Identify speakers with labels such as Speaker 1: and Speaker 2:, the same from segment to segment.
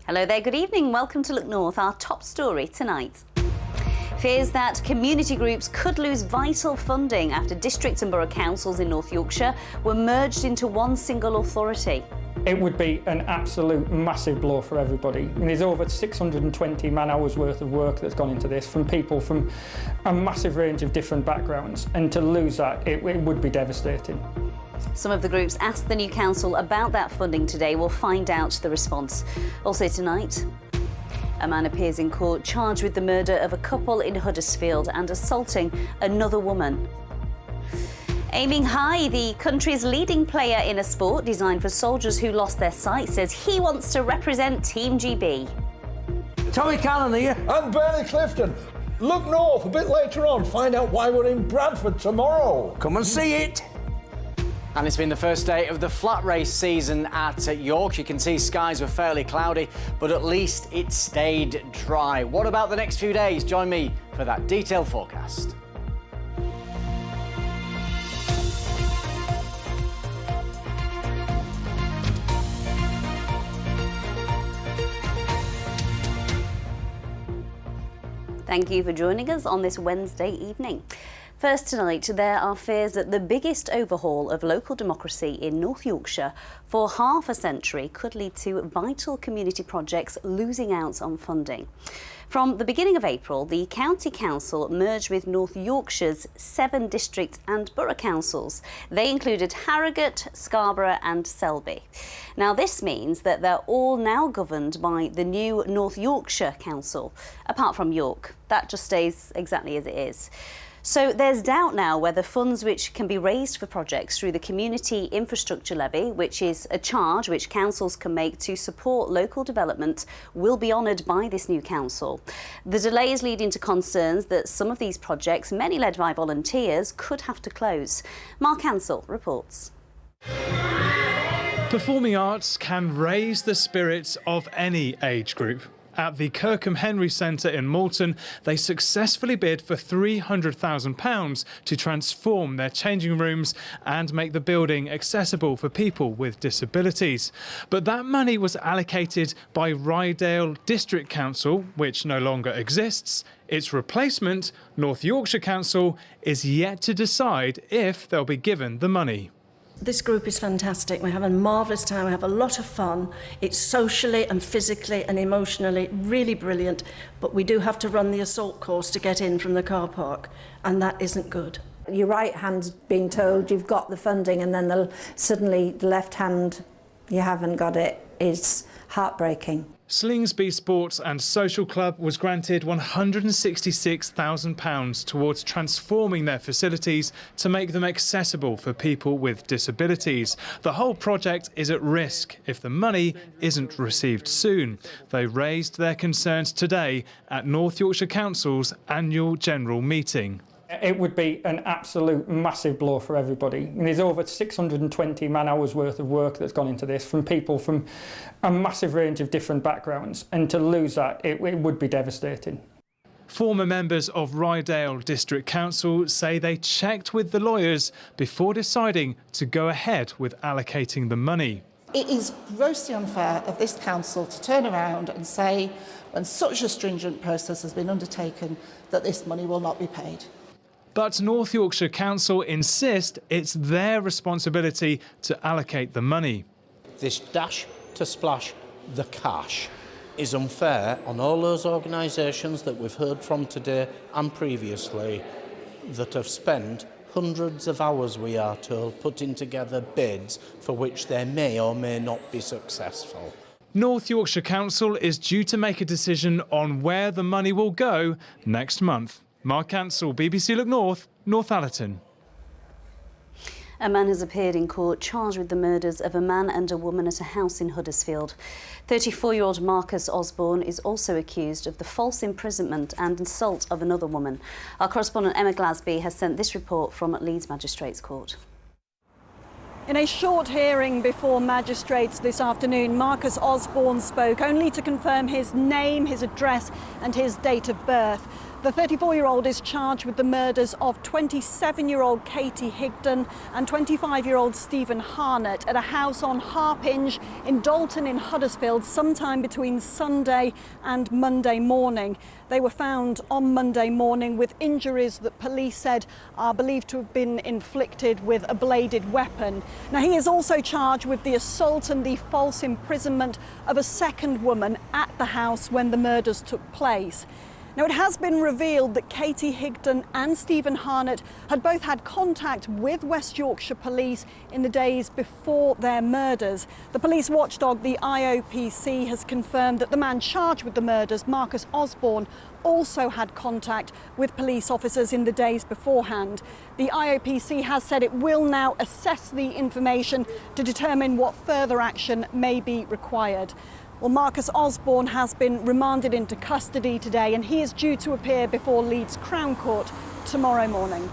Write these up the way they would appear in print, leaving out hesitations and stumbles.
Speaker 1: Hello there, good evening. Welcome to Look North. Our top story tonight. Fears that community groups could lose vital funding after district and borough councils in North Yorkshire were merged into one single authority.
Speaker 2: It would be an absolute massive blow for everybody. I mean, there's over 620 man-hours worth of work that's gone into this from people from a massive range of different backgrounds, and to lose that, it would be devastating.
Speaker 1: Some of the groups asked the new council about that funding today. We'll find out the response. Also tonight, a man appears in court charged with the murder of a couple in Huddersfield and assaulting another woman. Aiming high, the country's leading player in a sport designed for soldiers who lost their sight says he wants to represent Team GB.
Speaker 3: Tommy Callan here.
Speaker 4: And Bernie Clifton. Look north a bit later on. Find out why we're in Bradford tomorrow.
Speaker 3: Come and see it.
Speaker 5: And it's been the first day of the flat race season at Yorkshire. You can see skies were fairly cloudy, but at least it stayed dry. What about the next few days? Join me for that detailed forecast.
Speaker 1: Thank you for joining us on this Wednesday evening. First tonight, there are fears that the biggest overhaul of local democracy in North Yorkshire for half a century could lead to vital community projects losing out on funding. From the beginning of April, the County Council merged with North Yorkshire's 7 district and borough councils. They included Harrogate, Scarborough and Selby. Now this means that they're all now governed by the new North Yorkshire Council, apart from York. That just stays exactly as it is. So there's doubt now whether funds which can be raised for projects through the Community Infrastructure Levy, which is a charge which councils can make to support local development, will be honoured by this new council. The delay is leading to concerns that some of these projects, many led by volunteers, could have to close. Mark Ansell reports.
Speaker 6: Performing arts can raise the spirits of any age group. At the Kirkham Henry Centre in Malton, they successfully bid for £300,000 to transform their changing rooms and make the building accessible for people with disabilities. But that money was allocated by Rydale District Council, which no longer exists. Its replacement, North Yorkshire Council, is yet to decide if they'll be given the money.
Speaker 7: This group is fantastic. We have a marvellous time. We have a lot of fun. It's socially and physically and emotionally really brilliant, but we do have to run the assault course to get in from the car park, and that isn't good.
Speaker 8: Your right hand's being told you've got the funding, and then suddenly the left hand, you haven't got it, is heartbreaking.
Speaker 6: Slingsby Sports and Social Club was granted £166,000 towards transforming their facilities to make them accessible for people with disabilities. The whole project is at risk if the money isn't received soon. They raised their concerns today at North Yorkshire Council's annual general meeting.
Speaker 2: It would be an absolute massive blow for everybody. I mean, there's over 620 man-hours worth of work that's gone into this from people from a massive range of different backgrounds, and to lose that, it would be devastating.
Speaker 6: Former members of Rydale District Council say they checked with the lawyers before deciding to go ahead with allocating the money.
Speaker 9: It is grossly unfair of this council to turn around and say, when such a stringent process has been undertaken, that this money will not be paid.
Speaker 6: But North Yorkshire Council insist it's their responsibility to allocate the money.
Speaker 10: This dash to splash the cash is unfair on all those organisations that we've heard from today and previously that have spent hundreds of hours, we are told, putting together bids for which they may or may not be successful.
Speaker 6: North Yorkshire Council is due to make a decision on where the money will go next month. Mark Ansell, BBC Look North, Northallerton.
Speaker 1: A man has appeared in court charged with the murders of a man and a woman at a house in Huddersfield. 34-year-old Marcus Osborne is also accused of the false imprisonment and assault of another woman. Our correspondent Emma Glasby has sent this report from Leeds Magistrates Court.
Speaker 11: In a short hearing before magistrates this afternoon, Marcus Osborne spoke only to confirm his name, his address and his date of birth. The 34-year-old is charged with the murders of 27-year-old Katie Higdon and 25-year-old Stephen Harnett at a house on Harpinge in Dalton in Huddersfield sometime between Sunday and Monday morning. They were found on Monday morning with injuries that police said are believed to have been inflicted with a bladed weapon. Now, he is also charged with the assault and the false imprisonment of a second woman at the house when the murders took place. Now, it has been revealed that Katie Higdon and Stephen Harnett had both had contact with West Yorkshire Police in the days before their murders. The police watchdog, the IOPC, has confirmed that the man charged with the murders, Marcus Osborne, also had contact with police officers in the days beforehand. The IOPC has said it will now assess the information to determine what further action may be required. Well, Marcus Osborne has been remanded into custody today and he is due to appear before Leeds Crown Court tomorrow morning.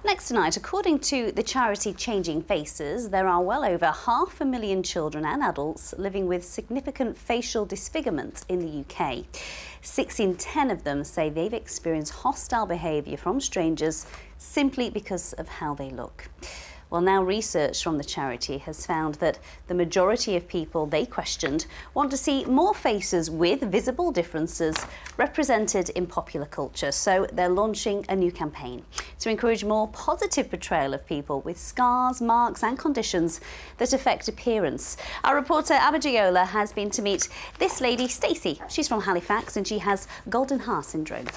Speaker 1: Next tonight, according to the charity Changing Faces, there are well over 500,000 children and adults living with significant facial disfigurement in the UK. 6 in 10 of them say they've experienced hostile behaviour from strangers simply because of how they look. Well, now research from the charity has found that the majority of people they questioned want to see more faces with visible differences represented in popular culture. So they're launching a new campaign to encourage more positive portrayal of people with scars, marks and conditions that affect appearance. Our reporter Abba has been to meet this lady, Stacey. She's from Halifax and she has golden heart syndrome.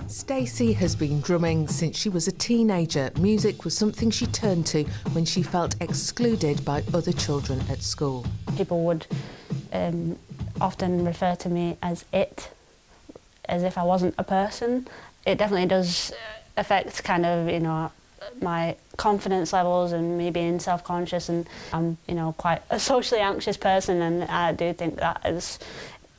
Speaker 12: Stacey has been drumming since she was a teenager. Music was something she turned to when she felt excluded by other children at school.
Speaker 13: People would often refer to me as it, as if I wasn't a person. It definitely does affect kind of, you know, my confidence levels and me being self-conscious, and I'm, you know, quite a socially anxious person, and I do think that is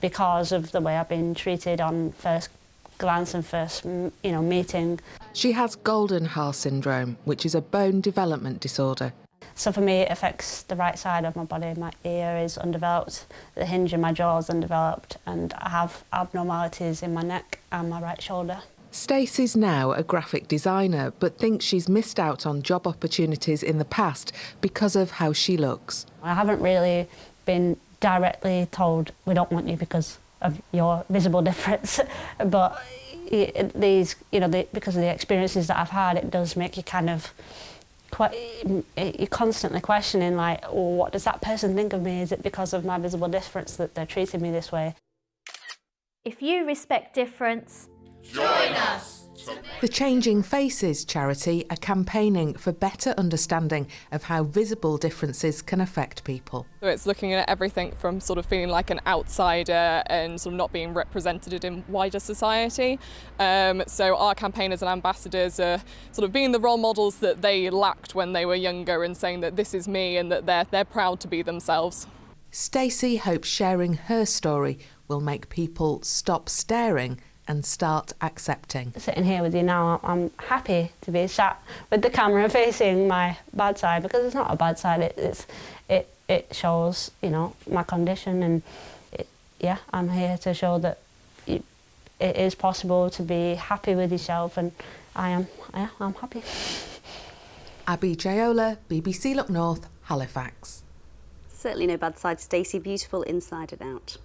Speaker 13: because of the way I've been treated on first glance and first, you know, meeting.
Speaker 12: She has golden hair syndrome, which is a bone development disorder.
Speaker 13: So for me, it affects the right side of my body. My ear is undeveloped, the hinge in my jaw is undeveloped, and I have abnormalities in my neck and my right shoulder.
Speaker 12: Stacey's now a graphic designer, but thinks she's missed out on job opportunities in the past because of how she looks.
Speaker 13: I haven't really been directly told, we don't want you because of your visible difference, but these, you know, because of the experiences that I've had, it does make you kind of you're constantly questioning, like, oh, what does that person think of me? Is it because of my visible difference that they're treating me this way?
Speaker 14: If you respect difference, join us.
Speaker 12: The Changing Faces charity are campaigning for better understanding of how visible differences can affect people.
Speaker 15: So it's looking at everything from sort of feeling like an outsider and sort of not being represented in wider society. So our campaigners and ambassadors are sort of being the role models that they lacked when they were younger and saying that this is me and that they're proud to be themselves.
Speaker 12: Stacey hopes sharing her story will make people stop staring and start accepting.
Speaker 13: Sitting here with you now, I'm happy to be sat with the camera facing my bad side, because it's not a bad side. It shows, you know, my condition, and yeah, I'm here to show that it is possible to be happy with yourself, and I'm happy.
Speaker 12: Abby Jayola, BBC Look North, Halifax.
Speaker 1: Certainly no bad side, Stacey. Beautiful inside and out.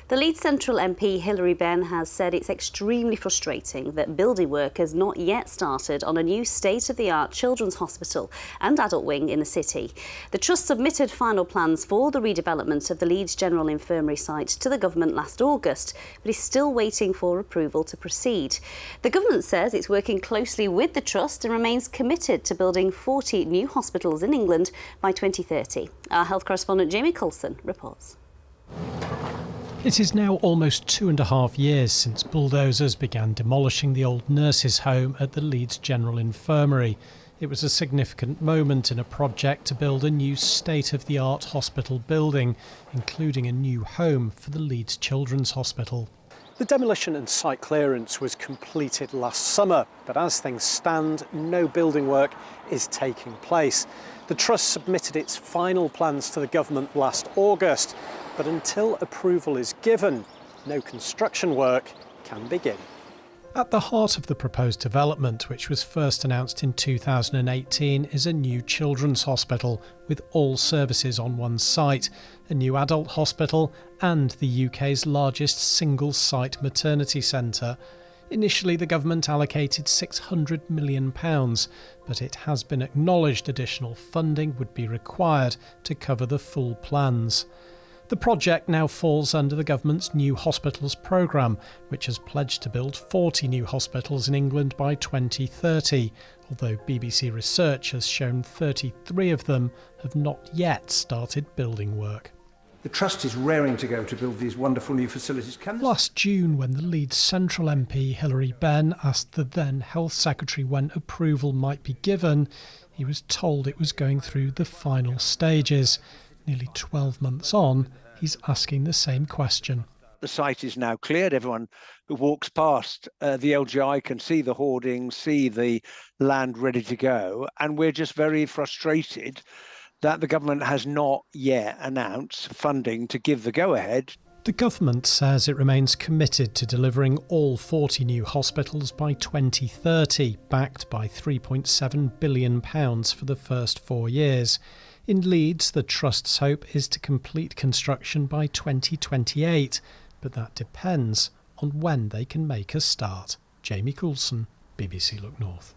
Speaker 1: The Leeds Central MP Hilary Benn has said it's extremely frustrating that building work has not yet started on a new state-of-the-art children's hospital and adult wing in the city. The Trust submitted final plans for the redevelopment of the Leeds General Infirmary site to the government last August, but is still waiting for approval to proceed. The government says it's working closely with the Trust and remains committed to building 40 new hospitals in England by 2030. Our health correspondent Jamie Coulson reports.
Speaker 16: It is now almost 2.5 years since bulldozers began demolishing the old nurses' home at the Leeds General Infirmary. It was a significant moment in a project to build a new state-of-the-art hospital building, including a new home for the Leeds Children's Hospital. The demolition and site clearance was completed last summer, but as things stand, no building work is taking place. The Trust submitted its final plans to the government last August, but until approval is given, no construction work can begin. At the heart of the proposed development, which was first announced in 2018, is a new children's hospital with all services on one site, a new adult hospital and the UK's largest single-site maternity centre. Initially, the government allocated £600 million, but it has been acknowledged additional funding would be required to cover the full plans. The project now falls under the government's New Hospitals programme, which has pledged to build 40 new hospitals in England by 2030, although BBC research has shown 33 of them have not yet started building work.
Speaker 17: The Trust is raring to go to build these wonderful new facilities.
Speaker 16: Last June, when the Leeds Central MP Hilary Benn asked the then Health Secretary when approval might be given, he was told it was going through the final stages. Nearly 12 months on, he's asking the same question.
Speaker 17: The site is now cleared. Everyone who walks past the LGI can see the hoarding, see the land ready to go. And we're just very frustrated that the government has not yet announced funding to give the go-ahead.
Speaker 16: The government says it remains committed to delivering all 40 new hospitals by 2030, backed by £3.7 billion for the first 4 years. In Leeds, the Trust's hope is to complete construction by 2028, but that depends on when they can make a start. Jamie Coulson, BBC Look North.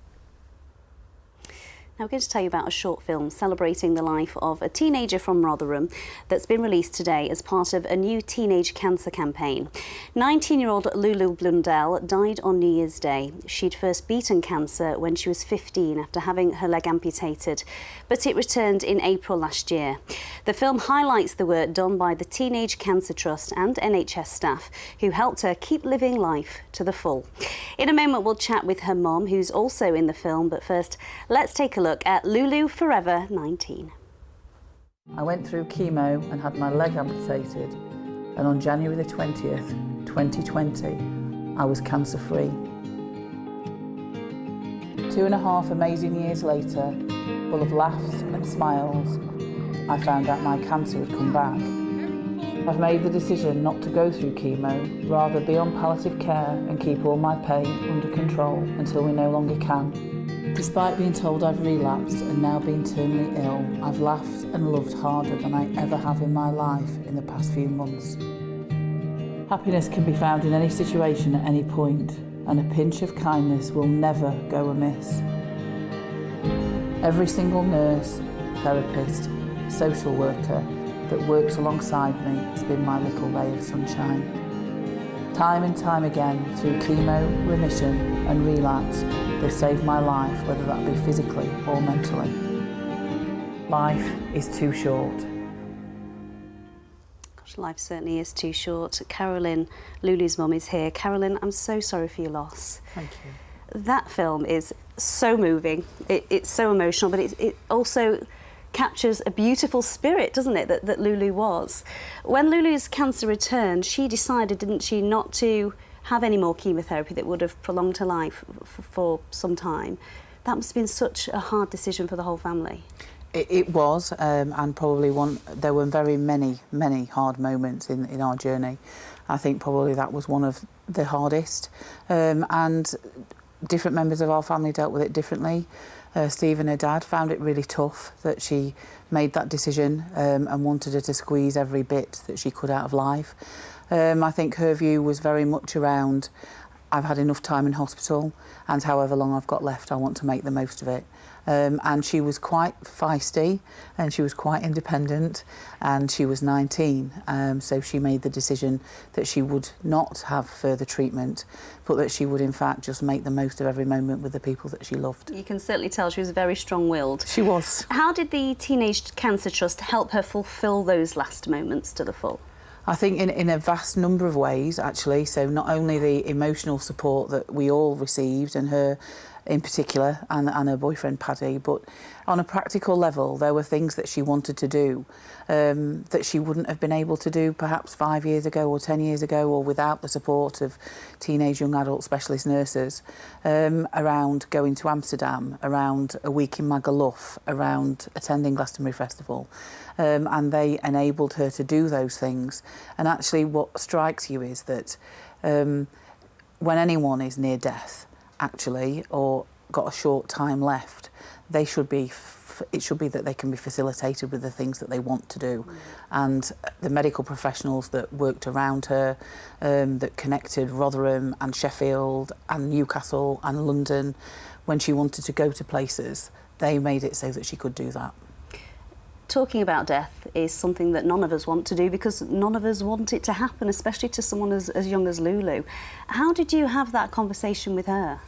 Speaker 1: Now we're going to tell you about a short film celebrating the life of a teenager from Rotherham that's been released today as part of a new teenage cancer campaign. 19-year-old Lulu Blundell died on New Year's Day. She'd first beaten cancer when she was 15 after having her leg amputated, but it returned in April last year. The film highlights the work done by the Teenage Cancer Trust and NHS staff who helped her keep living life to the full. In a moment we'll chat with her mum, who's also in the film, but first let's take a look at Lulu Forever 19.
Speaker 18: I went through chemo and had my leg amputated, and on January the 20th, 2020, I was cancer-free. 2.5 amazing years later, full of laughs and smiles, I found out my cancer had come back. I've made the decision not to go through chemo, rather be on palliative care and keep all my pain under control until we no longer can. Despite being told I've relapsed and now being terminally ill, I've laughed and loved harder than I ever have in my life in the past few months. Happiness can be found in any situation at any point, and a pinch of kindness will never go amiss. Every single nurse, therapist, social worker that works alongside me has been my little ray of sunshine. Time and time again, through chemo, remission and relapse, they've saved my life, whether that be physically or mentally. Life is too short.
Speaker 1: Gosh, life certainly is too short. Carolyn, Lulu's mum, is here. Carolyn, I'm so sorry for your loss.
Speaker 18: Thank you.
Speaker 1: That film is so moving. It's so emotional, but it also captures a beautiful spirit, doesn't it, that Lulu was. When Lulu's cancer returned, she decided, didn't she, not to have any more chemotherapy that would have prolonged her life for some time. That must have been such a hard decision for the whole family.
Speaker 18: It was, and probably there were very many hard moments in our journey. I think probably that was one of the hardest, and different members of our family dealt with it differently. Steve and her dad found it really tough that she made that decision and wanted her to squeeze every bit that she could out of life. I think her view was very much around, I've had enough time in hospital and however long I've got left, I want to make the most of it. And she was quite feisty and she was quite independent, and she was 19, so she made the decision that she would not have further treatment, but that she would in fact just make the most of every moment with the people that she loved.
Speaker 1: You can certainly tell she was very strong-willed.
Speaker 18: She was.
Speaker 1: How did the Teenage Cancer Trust help her fulfil those last moments to the full?
Speaker 18: I think in a vast number of ways, actually. So not only the emotional support that we all received, and her in particular, and her boyfriend Paddy, but on a practical level there were things that she wanted to do that she wouldn't have been able to do perhaps 5 years ago or 10 years ago, or without the support of teenage young adult specialist nurses, around going to Amsterdam, around a week in Magaluf, around attending Glastonbury Festival, and they enabled her to do those things. And actually what strikes you is that when anyone is near death, actually, or got a short time left, they should be. It should be that they can be facilitated with the things that they want to do. And the medical professionals that worked around her, that connected Rotherham and Sheffield and Newcastle and London, when she wanted to go to places, they made it so that she could do that.
Speaker 1: Talking about death is something that none of us want to do, because none of us want it to happen, especially to someone as young as Lulu. How did you have that conversation with her?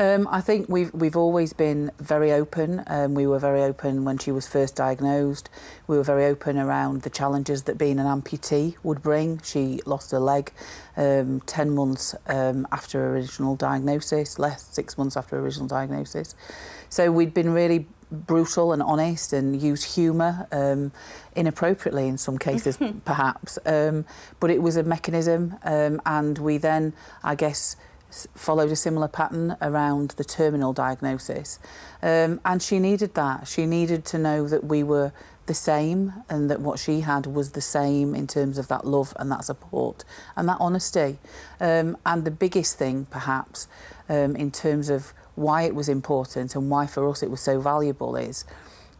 Speaker 18: I think we've always been very open. We were very open when she was first diagnosed. We were very open around the challenges that being an amputee would bring. She lost her leg 10 months after her original diagnosis, less 6 months after her original diagnosis. So we'd been really brutal and honest and used humour, inappropriately in some cases perhaps, but it was a mechanism, and we then, I guess, followed a similar pattern around the terminal diagnosis, and she needed that. She needed to know that we were the same, and that what she had was the same in terms of that love and that support and that honesty. And the biggest thing perhaps in terms of why it was important and why for us it was so valuable is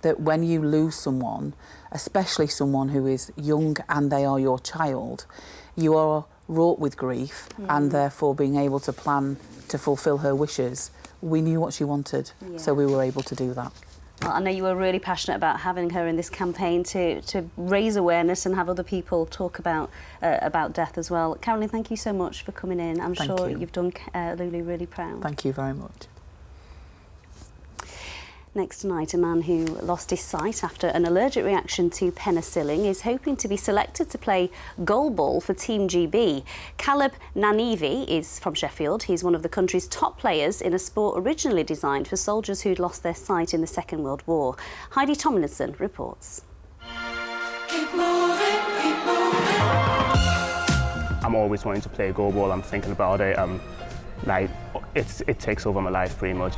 Speaker 18: that when you lose someone, especially someone who is young and they are your child, you are wrought with grief, and therefore being able to plan to fulfil her wishes. We knew what she wanted, so we were able to do that.
Speaker 1: Well, I know you were really passionate about having her in this campaign to raise awareness and have other people talk about death as well. Caroline, thank you so much for coming in. I'm sure you've done Lulu really proud.
Speaker 18: Thank you very much.
Speaker 1: Next tonight, a man who lost his sight after an allergic reaction to penicillin is hoping to be selected to play goalball for Team GB. Caleb Nanivi is from Sheffield. He's one of the country's top players in a sport originally designed for soldiers who'd lost their sight in the Second World War. Heidi Tomlinson reports.
Speaker 19: Keep moving, keep moving.
Speaker 20: I'm always wanting to play goalball. I'm thinking about it. Like it takes over my life pretty much.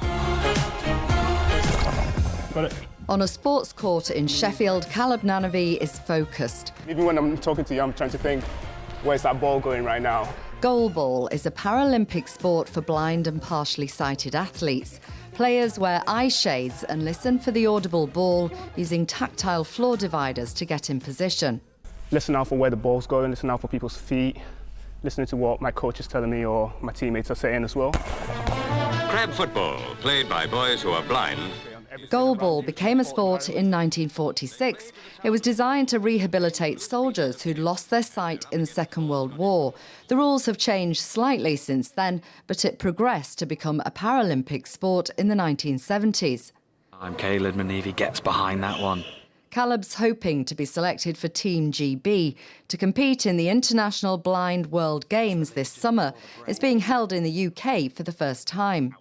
Speaker 21: On a sports court in Sheffield, Caleb Nanivi is focused.
Speaker 20: Even when I'm talking to you, I'm trying to think, where's that ball going right now?
Speaker 21: Goalball is a Paralympic sport for blind and partially sighted athletes. Players wear eye shades and listen for the audible ball using tactile floor dividers to get in position.
Speaker 20: Listen out for where the ball's going, listen out for people's feet, listening to what my coach is telling me or my teammates are saying as well.
Speaker 22: Crab football, played by boys who are blind.
Speaker 21: Goalball became a sport in 1946. It was designed to rehabilitate soldiers who'd lost their sight in the Second World War. The rules have changed slightly since then, but it progressed to become a Paralympic sport in the 1970s.
Speaker 23: I'm Caleb Nanivi, gets behind that one.
Speaker 21: Caleb's hoping to be selected for Team GB to compete in the International Blind World Games this summer. It's being held in the UK for the first time.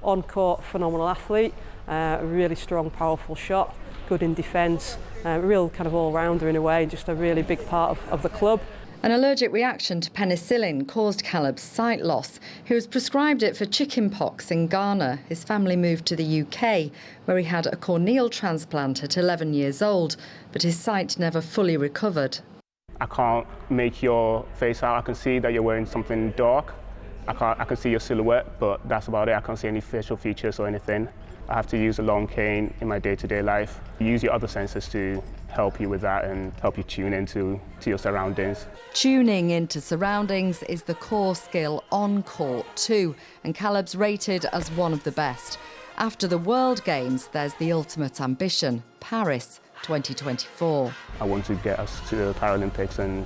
Speaker 24: On court, phenomenal athlete. A really strong, powerful shot, good in defence, a real kind of all-rounder in a way, just a really big part of the club.
Speaker 21: An allergic reaction to penicillin caused Caleb's sight loss. He was prescribed it for chickenpox in Ghana. His family moved to the UK, where he had a corneal transplant at 11 years old, but his sight never fully recovered.
Speaker 20: I can't make your face out. I can see that you're wearing something dark. I can see your silhouette, but that's about it. I can't see any facial features or anything. I have to use a long cane in my day-to-day life. Use your other senses to help you with that and help you tune into your surroundings.
Speaker 21: Tuning into surroundings is the core skill on court too, and Caleb's rated as one of the best. After the World Games, there's the ultimate ambition, Paris 2024.
Speaker 20: I want to get us to the Paralympics and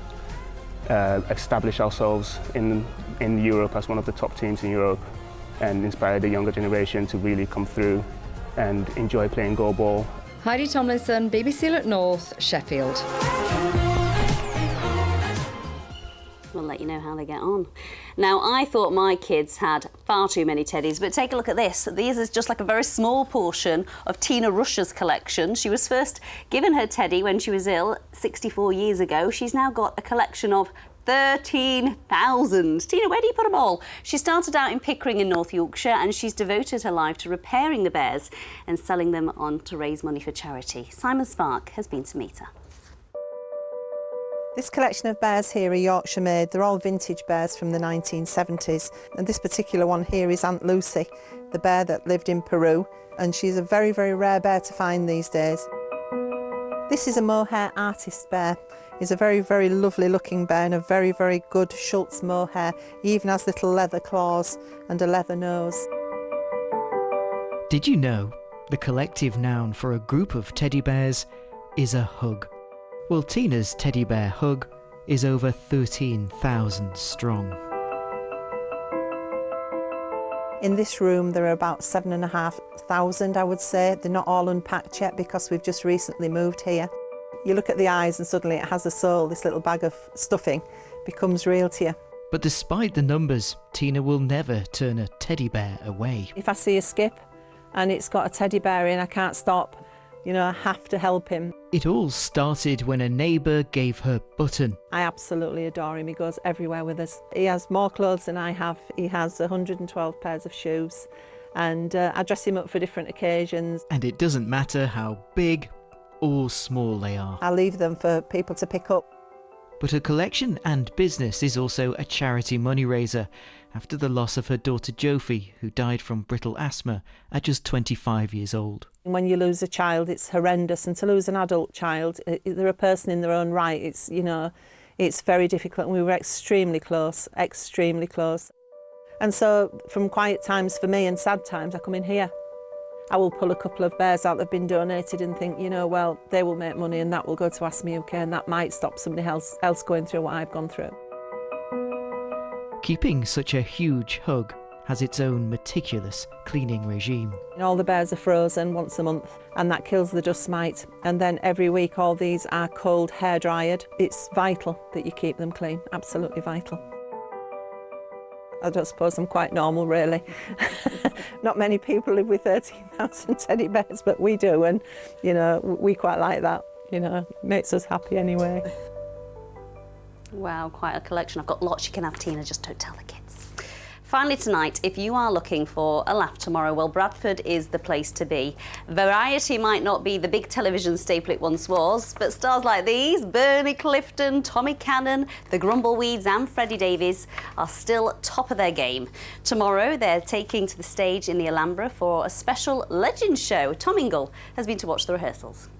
Speaker 20: establish ourselves in Europe as one of the top teams in Europe, and inspire the younger generation to really come through and enjoy playing goalball.
Speaker 21: Heidi Tomlinson, BBC Look North, Sheffield.
Speaker 1: Well, We'll let you know how they get on. Now, I thought my kids had far too many teddies, but take a look at this. These is just like a very small portion of Tina Rush's collection. She was first given her teddy when she was ill 64 years ago. She's now got a collection of 13,000. Tina, where do you put them all? She started out in Pickering in North Yorkshire, and she's devoted her life to repairing the bears and selling them on to raise money for charity. Simon Spark has been to meet her.
Speaker 3: This collection of bears here are Yorkshire made. They're all vintage bears from the 1970s. And this particular one here is Aunt Lucy, the bear that lived in Peru. And she's a very, very rare bear to find these days. This is a mohair artist bear. He's a very, very lovely looking bear and a very, very good Schultz mohair. He even has little leather claws and a leather nose.
Speaker 4: Did you know the collective noun for a group of teddy bears is a hug? Well, Tina's teddy bear hug is over 13,000 strong.
Speaker 3: In this room there are about 7,500, I would say. They're not all unpacked yet because we've just recently moved here. You look at the eyes and suddenly it has a soul. This little bag of stuffing becomes real to you.
Speaker 4: But despite the numbers, Tina will never turn a teddy bear away.
Speaker 3: If I see a skip and it's got a teddy bear in, I can't stop. You know, I have to help him.
Speaker 4: It all started when a neighbour gave her Button.
Speaker 3: I absolutely adore him. He goes everywhere with us. He has more clothes than I have. He has 112 pairs of shoes, and I dress him up for different occasions.
Speaker 4: And it doesn't matter how big or small they are.
Speaker 3: I leave them for people to pick up.
Speaker 4: But her collection and business is also a charity money raiser after the loss of her daughter Jofi, who died from brittle asthma at just 25 years old.
Speaker 3: When you lose a child, it's horrendous, and to lose an adult child, they're a person in their own right. It's, you know, it's very difficult, and we were extremely close. And so from quiet times for me and sad times, I come in here. I will pull a couple of bears out that have been donated and think, you know, well, they will make money and that will go to ASME UK, and that might stop somebody else going through what I've gone through.
Speaker 4: Keeping such a huge hug has its own meticulous cleaning regime.
Speaker 3: All the bears are frozen once a month, and that kills the dust mite. And then every week all these are cold hair dried. It's vital that you keep them clean, absolutely vital. I don't suppose I'm quite normal, really. Not many people live with 13,000 teddy bears, but we do, and, you know, we quite like that. You know, it makes us happy anyway.
Speaker 1: Wow, quite a collection. I've got lots you can have, Tina, just don't tell the kids. Finally tonight, if you are looking for a laugh tomorrow, well, Bradford is the place to be. Variety might not be the big television staple it once was, but stars like these, Bernie Clifton, Tommy Cannon, the Grumbleweeds and Freddie Davies are still top of their game. Tomorrow, they're taking to the stage in the Alhambra for a special Legends show. Tom Ingle has been to watch the rehearsals.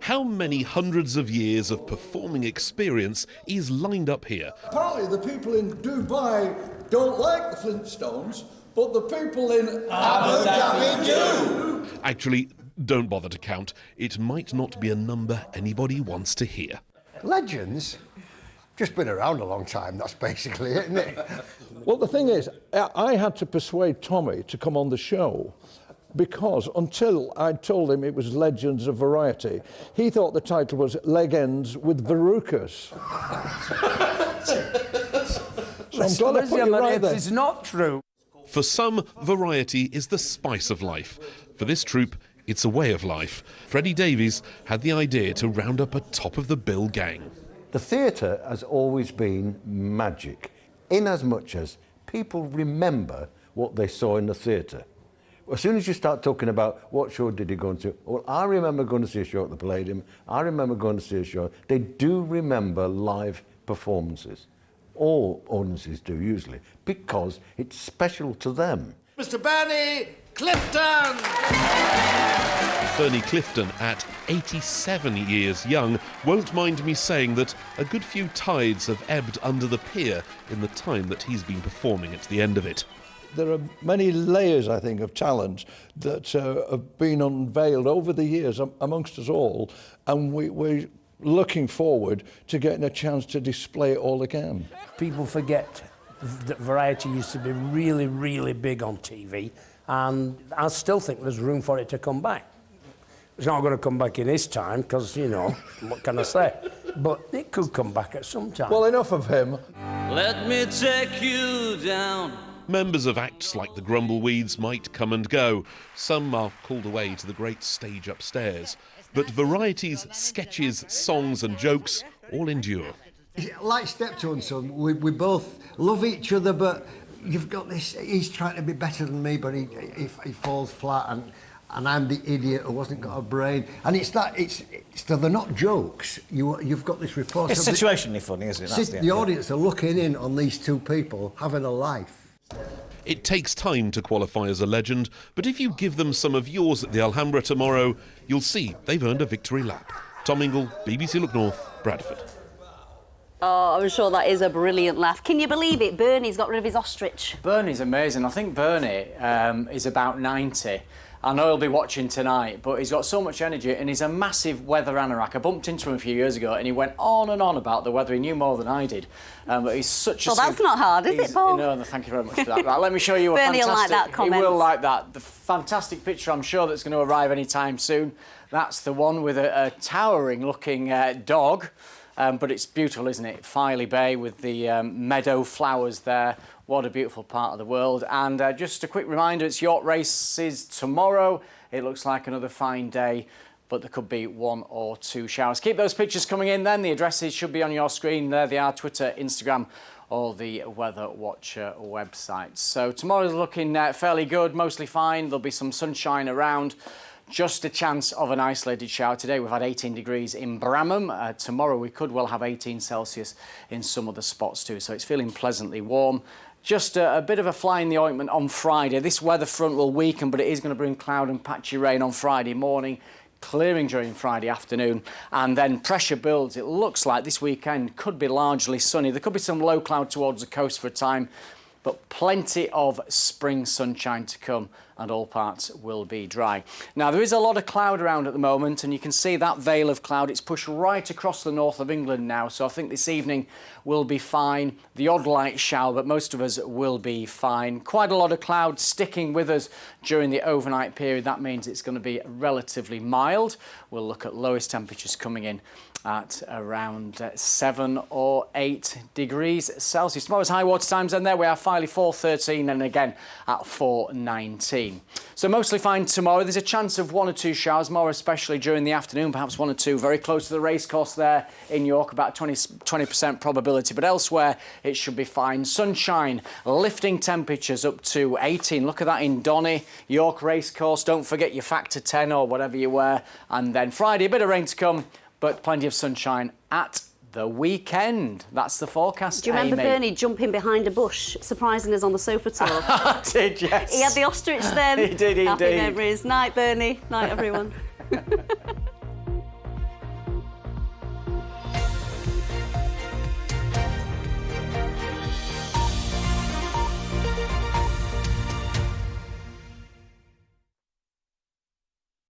Speaker 5: How many hundreds of years of performing experience is lined up here?
Speaker 7: Apparently the people in Dubai don't like the Flintstones, but the people in Abu Dhabi do.
Speaker 5: Actually, don't bother to count. It might not be a number anybody wants to hear.
Speaker 25: Legends? Just been around a long time, that's basically it, isn't it?
Speaker 26: Well, the thing is, I had to persuade Tommy to come on the show, because until I told him it was Legends of Variety, he thought the title was Legends with Verrucas. So I'm glad I put you right there.
Speaker 25: It's not true.
Speaker 5: For some, variety is the spice of life. For this troupe, it's a way of life. Freddie Davies had the idea to round up a top-of-the-bill gang.
Speaker 25: The theatre has always been magic, in as much as people remember what they saw in the theatre. As soon as you start talking about what show did he go to, well, I remember going to see a show at the Palladium, I remember going to see a show. They do remember live performances. All audiences do, usually, because it's special to them.
Speaker 7: Mr. Bernie Clifton!
Speaker 5: Bernie Clifton, at 87 years young, won't mind me saying that a good few tides have ebbed under the pier in the time that he's been performing at the end of it.
Speaker 26: There are many layers, I think, of talent that have been unveiled over the years amongst us all, and we're looking forward to getting a chance to display it all again.
Speaker 27: People forget that variety used to be really, really big on TV, and I still think there's room for it to come back. It's not going to come back in his time, because, you know, what can I say? but it could come back at some time.
Speaker 26: Well, enough of him.
Speaker 2: Let me take you down.
Speaker 5: Members of acts like the Grumbleweeds might come and go. Some are called away to the great stage upstairs. But Variety's sketches, songs and jokes all endure.
Speaker 6: Like Steptoe and Son, we both love each other, but you've got this, he's trying to be better than me, but he falls flat, and I'm the idiot who hasn't got a brain. And so they're not jokes. You've got this report.
Speaker 8: It's situationally funny, isn't it? That's
Speaker 6: the audience are looking in on these two people having a life.
Speaker 5: It takes time to qualify as a legend, but if you give them some of yours at the Alhambra tomorrow, you'll see they've earned a victory lap. Tom Ingle, BBC Look North, Bradford.
Speaker 1: Oh, I'm sure that is a brilliant laugh. Can you believe it? Bernie's got rid of his ostrich.
Speaker 9: Bernie's amazing. I think Bernie is about 90. I know he'll be watching tonight, but he's got so much energy and he's a massive weather anorak. I bumped into him a few years ago and he went on and on about the weather. He knew more than I did. But he's such a...
Speaker 1: Well, that's not hard, is it, Paul?
Speaker 9: No, thank you very much for that. Right, let me show you a
Speaker 1: Bernie
Speaker 9: fantastic...
Speaker 1: will like that comment.
Speaker 9: He will like that. The fantastic picture, I'm sure, that's going to arrive any time soon. That's the one with a towering-looking dog. But it's beautiful, isn't it? Filey Bay with the meadow flowers there. What a beautiful part of the world. And just a quick reminder, it's York races tomorrow. It looks like another fine day, but there could be 1 or 2 showers. Keep those pictures coming in then. The addresses should be on your screen. There they are, Twitter, Instagram, or the Weather Watcher website. So tomorrow's looking fairly good, mostly fine. There'll be some sunshine around. Just a chance of an isolated shower. Today we've had 18 degrees in Bramham. Tomorrow we could well have 18 Celsius in some other spots too, so it's feeling pleasantly warm. Just a bit of a fly in the ointment on Friday. This weather front will weaken, but it is going to bring cloud and patchy rain on Friday morning, clearing during Friday afternoon, and then pressure builds. It looks like this weekend could be largely sunny. There could be some low cloud towards the coast for a time, but plenty of spring sunshine to come, and all parts will be dry. Now, there is a lot of cloud around at the moment, and you can see that veil of cloud. It's pushed right across the north of England now, so I think this evening will be fine. The odd light shower, but most of us will be fine. Quite a lot of cloud sticking with us during the overnight period. That means it's going to be relatively mild. We'll look at lowest temperatures coming in at around 7 or 8 degrees Celsius. Tomorrow's high water times, and there we are, Filey 4:13 and again at 4:19. So mostly fine tomorrow. There's a chance of 1 or 2 showers, more especially during the afternoon, perhaps 1 or 2, very close to the racecourse there in York, about 20% probability. But elsewhere, it should be fine. Sunshine, lifting temperatures up to 18. Look at that in Donny, York racecourse. Don't forget your factor 10 or whatever you wear. And then Friday, a bit of rain to come, but plenty of sunshine at the weekend. That's the forecast,
Speaker 1: Do you remember
Speaker 9: Amy?
Speaker 1: Bernie jumping behind a bush, surprising us on the sofa tour?
Speaker 9: I did, yes.
Speaker 1: He had the ostrich then.
Speaker 9: He did, indeed.
Speaker 1: Happy memories. Night, Bernie. Night, everyone.